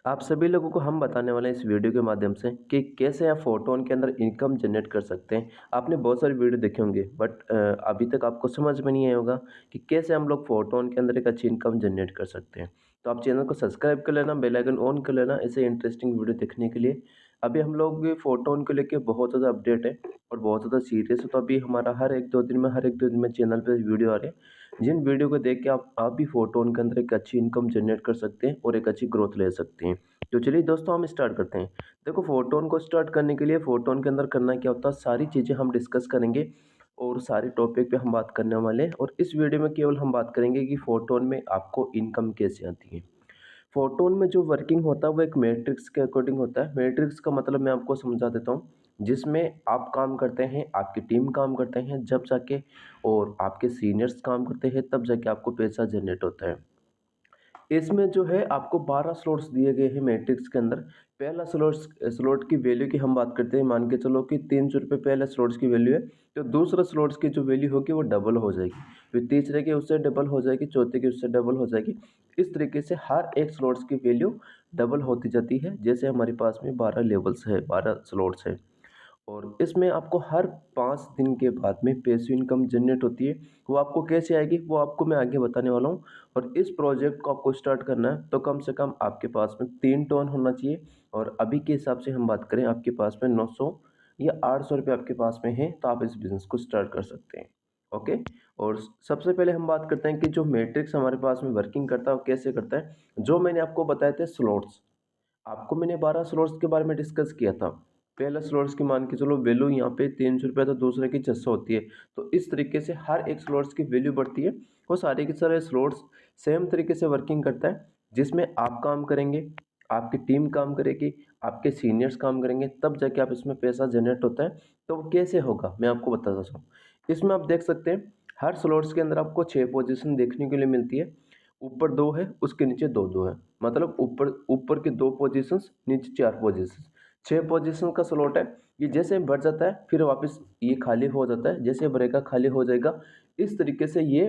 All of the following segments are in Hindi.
आप सभी लोगों को हम बताने वाले हैं इस वीडियो के माध्यम से कि कैसे आप फोटोन के अंदर इनकम जनरेट कर सकते हैं। आपने बहुत सारे वीडियो देखे होंगे बट अभी तक आपको समझ में नहीं आया होगा कि कैसे हम लोग फोटोन के अंदर एक अच्छी इनकम जनरेट कर सकते हैं। तो आप चैनल को सब्सक्राइब कर लेना, बेल आइकन ऑन कर लेना ऐसे इंटरेस्टिंग वीडियो देखने के लिए। अभी हम लोग फोटोन को लेके बहुत ज़्यादा अपडेट है और बहुत ज़्यादा सीरियस है। तो अभी हमारा हर एक दो दिन में चैनल पर वीडियो आ रहे हैं, जिन वीडियो को देख के आप भी फोटोन के अंदर एक अच्छी इनकम जनरेट कर सकते हैं और एक अच्छी ग्रोथ ले सकते हैं। तो चलिए दोस्तों हम स्टार्ट करते हैं। देखो, फोटोन को स्टार्ट करने के लिए फोटोन के अंदर करना क्या होता है, सारी चीज़ें हम डिस्कस करेंगे और सारे टॉपिक पे हम बात करने वाले हैं। और इस वीडियो में केवल हम बात करेंगे कि फोटोन में आपको इनकम कैसे आती है। फोटोन में जो वर्किंग होता है वो एक मैट्रिक्स के अकॉर्डिंग होता है। मैट्रिक्स का मतलब मैं आपको समझा देता हूँ, जिसमें आप काम करते हैं, आपकी टीम काम करते हैं जब जाके, और आपके सीनियर्स काम करते हैं तब जाके आपको पैसा जनरेट होता है। इसमें जो है आपको 12 स्लॉट्स दिए गए हैं मैट्रिक्स के अंदर। पहला स्लॉट की वैल्यू की हम बात करते हैं, मान के चलो कि 300 रुपये पहले स्लॉट्स की वैल्यू है, तो दूसरा स्लॉट्स की जो वैल्यू होगी वो डबल हो जाएगी, फिर तीसरे की उससे डबल हो जाएगी, चौथे की उससे डबल हो जाएगी। इस तरीके से हर एक स्लॉट्स की वैल्यू डबल होती जाती है। जैसे हमारे पास में 12 लेवल्स है, 12 स्लॉट्स है, और इसमें आपको हर 5 दिन के बाद में पैसिव इनकम जनरेट होती है। वो आपको कैसे आएगी वो आपको मैं आगे बताने वाला हूँ। और इस प्रोजेक्ट को आपको स्टार्ट करना है तो कम से कम आपके पास में 3 टन होना चाहिए, और अभी के हिसाब से हम बात करें आपके पास में 900 या 800 रुपये आपके पास में है, तो आप इस बिज़नेस को स्टार्ट कर सकते हैं। ओके। और सबसे पहले हम बात करते हैं कि जो मैट्रिक्स हमारे पास में वर्किंग करता है वो कैसे करता है। जो मैंने आपको बताए थे स्लॉट्स, आपको मैंने 12 स्लॉट्स के बारे में डिस्कस किया था। पहला स्लॉट्स की मान के चलो वैल्यू यहाँ पे 300 रुपये, तो दूसरे की 600 होती है। तो इस तरीके से हर एक स्लॉट्स की वैल्यू बढ़ती है। वो सारे के सारे स्लॉट्स सेम तरीके से वर्किंग करता है, जिसमें आप काम करेंगे, आपकी टीम काम करेगी, आपके सीनियर्स काम करेंगे, तब जाके आप इसमें पैसा जनरेट होता है। तो वो कैसे होगा मैं आपको बताता हूँ। इसमें आप देख सकते हैं हर स्लॉट्स के अंदर आपको 6 पोजीशन देखने के लिए मिलती है। ऊपर 2 है, उसके नीचे 2-2 है। मतलब ऊपर ऊपर के 2 पोजीशंस, नीचे 4 पोजीशंस, 6 पोजीशन का स्लॉट है। ये जैसे भर जाता है फिर वापस ये खाली हो जाता है, जैसे भरेगा खाली हो जाएगा। इस तरीके से ये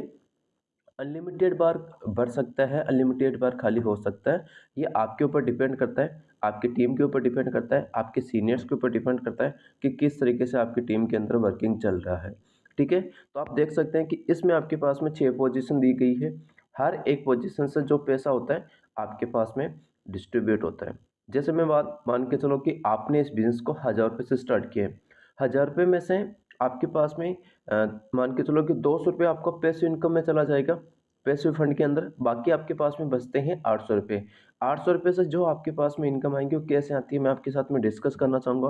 अनलिमिटेड बार भर सकता है, अनलिमिटेड बार खाली हो सकता है। ये आपके ऊपर डिपेंड करता है, आपकी टीम के ऊपर डिपेंड करता है, आपके सीनियर्स के ऊपर डिपेंड करता है कि किस तरीके से आपकी टीम के अंदर वर्किंग चल रहा है। ठीक है, तो आप देख सकते हैं कि इसमें आपके पास में 6 पोजीशन दी गई है। हर एक पोजीशन से जो पैसा होता है आपके पास में डिस्ट्रीब्यूट होता है। जैसे मैं बात मान के चलो कि आपने इस बिजनेस को 1000 रुपये से स्टार्ट किया है। 1000 रुपये में से आपके पास में मान के चलो कि 200 रुपये आपका पैसिव इनकम में चला जाएगा, पैसिव फंड के अंदर। बाकी आपके पास में बचते हैं 800 रुपये। 800 रुपये से जो आपके पास में इनकम आएंगी वो कैसे आती है मैं आपके साथ में डिस्कस करना चाहूँगा।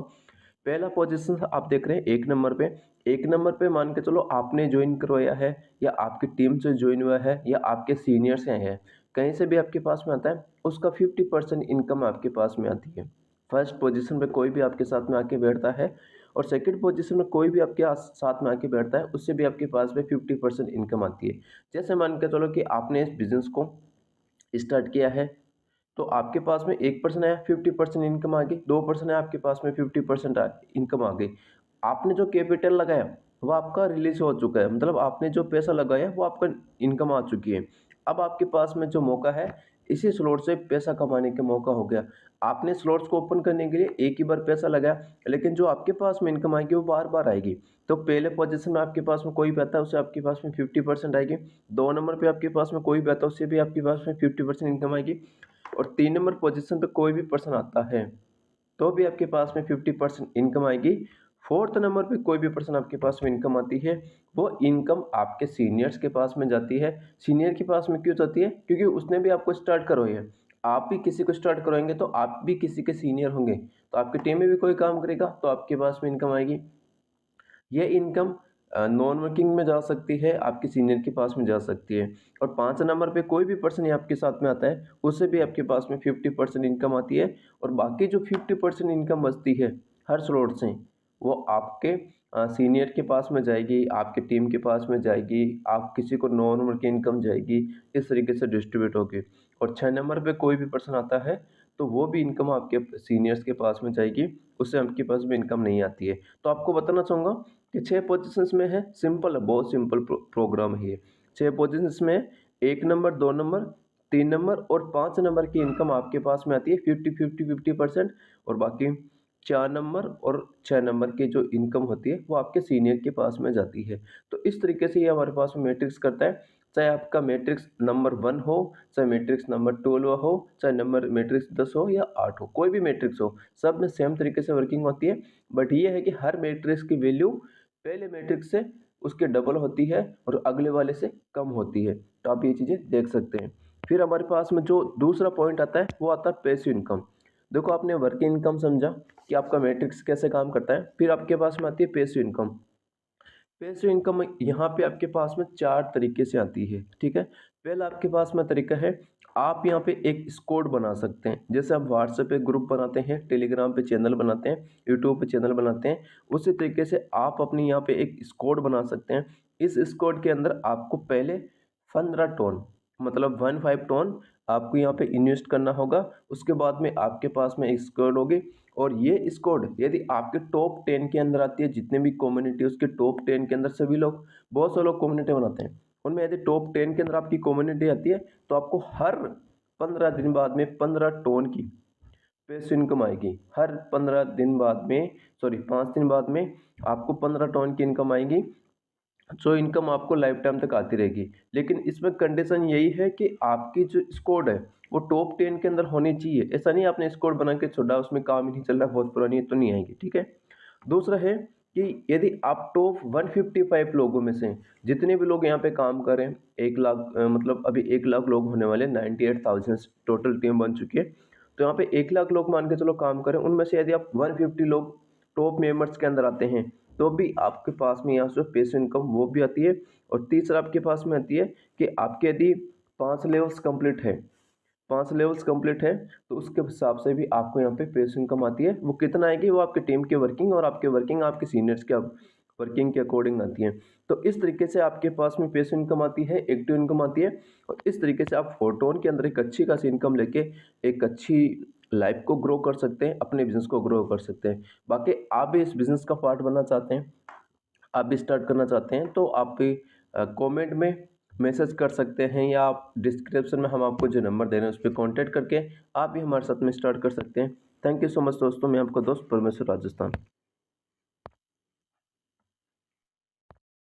पहला पोजीशन आप देख रहे हैं 1 नंबर पे। 1 नंबर पे मान के चलो आपने ज्वाइन करवाया है, या आपकी टीम से ज्वाइन हुआ है, या आपके सीनियर से है, कहीं से भी आपके पास में आता है, उसका 50% इनकम आपके पास में आती है। फर्स्ट पोजीशन पे कोई भी आपके साथ में आके बैठता है, और सेकंड पोजीशन में कोई भी आपके साथ में आके बैठता है, उससे भी आपके पास में 50% इनकम आती है। जैसे मान के चलो कि आपने इस बिज़नेस को स्टार्ट किया है, तो आपके पास में 1% आया, 50% इनकम आ गई। 2% है, आपके पास में 50% इनकम आ गई। आपने जो कैपिटल लगाया वो आपका रिलीज हो चुका है, मतलब आपने जो पैसा लगाया वो आपका इनकम आ चुकी है। अब आपके पास में जो मौका है, इसी स्लॉट से पैसा कमाने का मौका हो गया। आपने स्लॉट्स को ओपन करने के लिए एक ही बार पैसा लगाया, लेकिन जो आपके पास में इनकम आएगी वो बार बार आएगी। तो पहले पोजीशन में आपके पास में कोई भी आता है, उससे आपके पास में 50% आएगी। 2 नंबर पे आपके पास में कोई भी आता है, उससे भी आपके पास में 50% इनकम आएगी। और 3 नंबर पोजीशन पे कोई भी पर्सन आता है तो भी आपके पास में 50% इनकम आएगी। फोर्थ नंबर पे कोई भी पर्सन आपके पास में इनकम आती है, वो इनकम आपके सीनियर्स के पास में जाती है। सीनियर के पास में क्यों जाती है? क्योंकि उसने भी आपको स्टार्ट करवाई है। आप भी किसी को स्टार्ट करवाएंगे तो आप भी किसी के सीनियर होंगे, तो आपकी टीम में भी कोई काम करेगा तो आपके पास में इनकम आएगी। ये इनकम नॉन वर्किंग में जा सकती है, आपके सीनियर के पास में जा सकती है। और 5 नंबर पे कोई भी पर्सन ये आपके साथ में आता है, उससे भी आपके पास में 50% इनकम आती है। और बाकी जो 50% इनकम बचती है हर स्लॉट से, वो आपके सीनियर के पास में जाएगी, आपकी टीम के पास में जाएगी, आप किसी को नॉन वर्किंग इनकम जाएगी, इस तरीके से डिस्ट्रीब्यूट होगी। और 6 नंबर पे कोई भी पर्सन आता है तो वो भी इनकम आपके सीनियर्स के पास में जाएगी, उससे आपके पास भी इनकम नहीं आती है। तो आपको बताना चाहूँगा कि 6 पोजीशंस में है, सिंपल है, बहुत सिंपल प्रोग्राम है ये। 6 पोजीशंस में 1 नंबर, 2 नंबर, 3 नंबर और 5 नंबर की इनकम आपके पास में आती है 50-50-50%, और बाकी 4 नंबर और 6 नंबर की जो इनकम होती है वो आपके सीनियर के पास में जाती है। तो इस तरीके से ये हमारे पास में मैट्रिक्स करता है, चाहे आपका मैट्रिक्स नंबर 1 हो, चाहे मैट्रिक्स नंबर 12 हो, चाहे नंबर मैट्रिक्स 10 हो या 8 हो, कोई भी मैट्रिक्स हो, सब में सेम तरीके से वर्किंग होती है। बट ये है कि हर मैट्रिक्स की वैल्यू पहले मैट्रिक्स से उसके डबल होती है और अगले वाले से कम होती है। तो आप ये चीज़ें देख सकते हैं। फिर हमारे पास में जो दूसरा पॉइंट आता है वो आता है पैसिव इनकम। देखो, आपने वर्किंग इनकम समझा कि आपका मैट्रिक्स कैसे काम करता है, फिर आपके पास में आती है पैसिव इनकम। पैसिव इनकम यहाँ पे आपके पास में 4 तरीके से आती है, ठीक है। पहला आपके पास में तरीका है, आप यहाँ पे एक स्क्वाड बना सकते हैं। जैसे आप व्हाट्सएप पे ग्रुप बनाते हैं, टेलीग्राम पे चैनल बनाते हैं, यूट्यूब पे चैनल बनाते हैं, उसी तरीके से आप अपने यहाँ पे एक स्क्वाड बना सकते हैं। इस स्क्वाड के अंदर आपको पहले 15 टोन, मतलब 15 टोन आपको यहाँ पे इन्वेस्ट करना होगा। उसके बाद में आपके पास में एक स्क्वाड होगी, और ये स्क्वाड यदि आपके टॉप 10 के अंदर आती है, जितने भी कम्युनिटी उसके टॉप 10 के अंदर सभी लोग, बहुत से लोग कम्युनिटी बनाते हैं, उनमें यदि टॉप 10 के अंदर आपकी कम्युनिटी आती है तो आपको हर 15 दिन बाद में 15 टोन की पैसिव इनकम आएगी। हर 15 दिन बाद में, सॉरी 5 दिन बाद में आपको 15 टोन की इनकम आएगी, जो इनकम आपको लाइफ टाइम तक आती रहेगी। लेकिन इसमें कंडीशन यही है कि आपकी जो स्कोर है वो टॉप 10 के अंदर होनी चाहिए। ऐसा नहीं आपने स्कोर बना के छोड़ा, उसमें काम ही नहीं चल रहा, बहुत पुरानी है, तो नहीं आएगी, ठीक है। दूसरा है कि यदि आप टॉप 155 लोगों में से, जितने भी लोग यहाँ पे काम करें, 1 लाख मतलब अभी 1 लाख लोग होने वाले, 98,000 टोटल टीम बन चुकी है, तो यहाँ पे 1 लाख लोग मान के चलो काम करें, उनमें से यदि आप 150 लोग टॉप मेंबर्स के अंदर आते हैं, तो भी आपके पास में यहाँ से पैसिव इनकम वो भी आती है। और तीसरा आपके पास में आती है कि आपके यदि 5 लेवल्स कंप्लीट है, 5 लेवल्स कंप्लीट है, तो उसके हिसाब से भी आपको यहाँ पे पैसिव इनकम आती है। वो कितना आएगी, वो आपके टीम की वर्किंग और आपके वर्किंग आपके सीनियर्स के वर्किंग के अकॉर्डिंग आती है। तो इस तरीके से आपके पास में पैसिव इनकम आती है, एक्टिव इनकम आती है, और इस तरीके से आप फोरटोन के अंदर एक अच्छी खासी इनकम लेके एक अच्छी लाइफ को ग्रो कर सकते हैं, अपने बिजनेस को ग्रो कर सकते हैं। बाकी आप भी इस बिजनेस का पार्ट बनना चाहते हैं, आप भी स्टार्ट करना चाहते हैं, तो आप भी कमेंट में मैसेज कर सकते हैं, या आप डिस्क्रिप्शन में हम आपको जो नंबर दे रहे हैं उस पर कॉन्टैक्ट करके आप भी हमारे साथ में स्टार्ट कर सकते हैं। थैंक यू सो मच दोस्तों, मैं आपका दोस्त परमेश्वर राजस्थान।